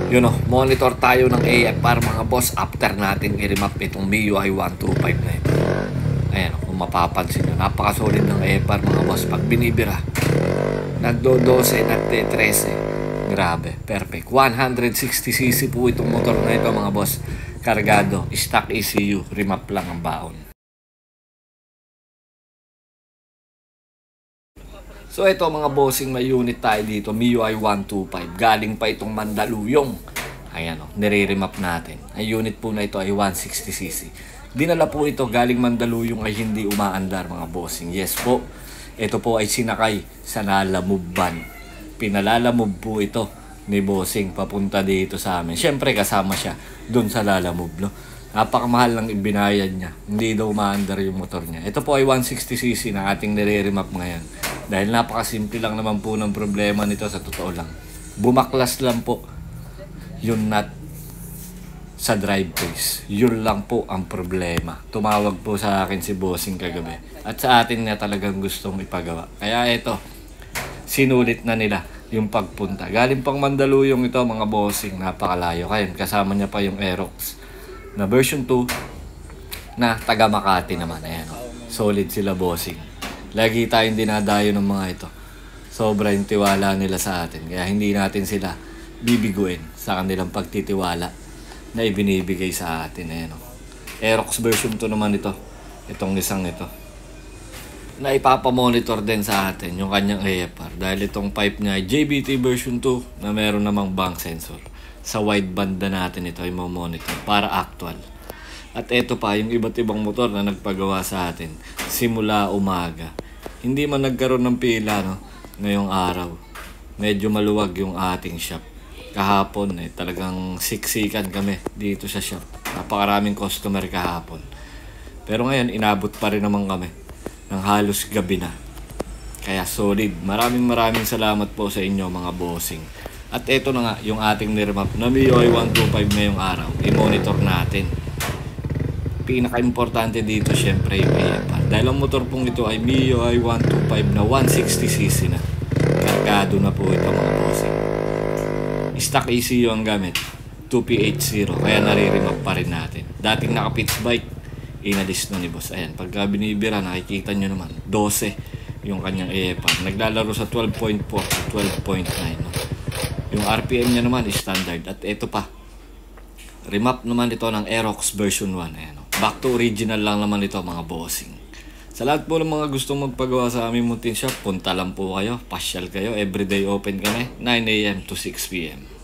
Yun o, monitor tayo ng AFR mga boss after natin i-remap itong MIUI 125 na ito. Ayan o, kung mapapansin nyo, napakasolid ng AFR mga boss. Pag binibira, nagdo-12, nagte-13. Grabe, perfect. 160cc po itong motor na ito mga boss. Kargado, stock ECU, remap lang ang baon. So ito mga bossing, may unit tayo dito, MIUI 125. Galing pa itong Mandaluyong. Ayan o, nire-remap natin. Ang unit po na ito ay 160cc. Dinala po ito galing Mandaluyong ay hindi umaandar mga bossing. Yes po, ito po ay sinakay sa Lalamove van. Pinalalamove po ito ni bossing papunta dito sa amin. Siyempre kasama siya dun sa Lalamove, no? Napakamahal lang ibinayad niya. Hindi daw umaandar yung motor niya. Ito po ay 160cc na ating nire-remap ngayon. Dahil napakasimple lang naman po ng problema nito sa totoo lang. Bumaklas lang po yung nut sa drive case. Yun lang po ang problema. Tumawag po sa akin si bossing kagabi. At sa atin na talagang gustong ipagawa. Kaya ito, sinulit na nila yung pagpunta. Galing pang Mandaluyong ito mga bossing. Napakalayo. Kaya kasama niya pa yung Aerox na version 2 na taga Makati naman. Ayan, solid sila bossing. Lagi tayong dinadayo ng mga ito. Sobra yung tiwala nila sa atin. Kaya hindi natin sila bibiguin sa kanilang pagtitiwala na ibinibigay sa atin. Ayan, Aerox version 2 naman ito. Itong isang ito. Na ipapamonitor din sa atin yung kanyang AFR. Dahil itong pipe niya ay JBT version 2 na meron namang bank sensor. Sa wideband na natin ito ay monitor para actual. At ito pa yung iba't ibang motor na nagpagawa sa atin simula umaga. Hindi man nagkaroon ng pila, no, ngayong araw. Medyo maluwag yung ating shop. Kahapon talagang siksikan kami dito sa shop. Napakaraming customer kahapon. Pero ngayon inabot pa rin naman kami ng halos gabi na. Kaya solid. Maraming salamat po sa inyo mga bossing. At ito na nga yung ating niremap na MIUI 125 ngayong araw. I-monitor natin. Pinaka-importante dito syempre yung AFR. Dahil ang motor pong ito ay MIUI 125 na 160cc na. Kargado na po ito mga bossing. Stock ECU ang gamit. 2P80. Kaya nare-remap pa rin natin. Dating naka-pitch bike, inalis na ni boss. Ayan, pagka binibira, nakikita nyo naman, 12 yung kanyang AFR. Naglalaro sa 12.4 at 12.9. No? Yung RPM niya naman is standard. At ito pa, remap naman ito ng Aerox version 1. Ayan, back to original lang naman ito mga bossing. Sa lahat po ng mga gustong magpagawa sa aming muntin shop, punta lang po kayo, pasyal kayo. Everyday open kami, 9 AM to 6 PM.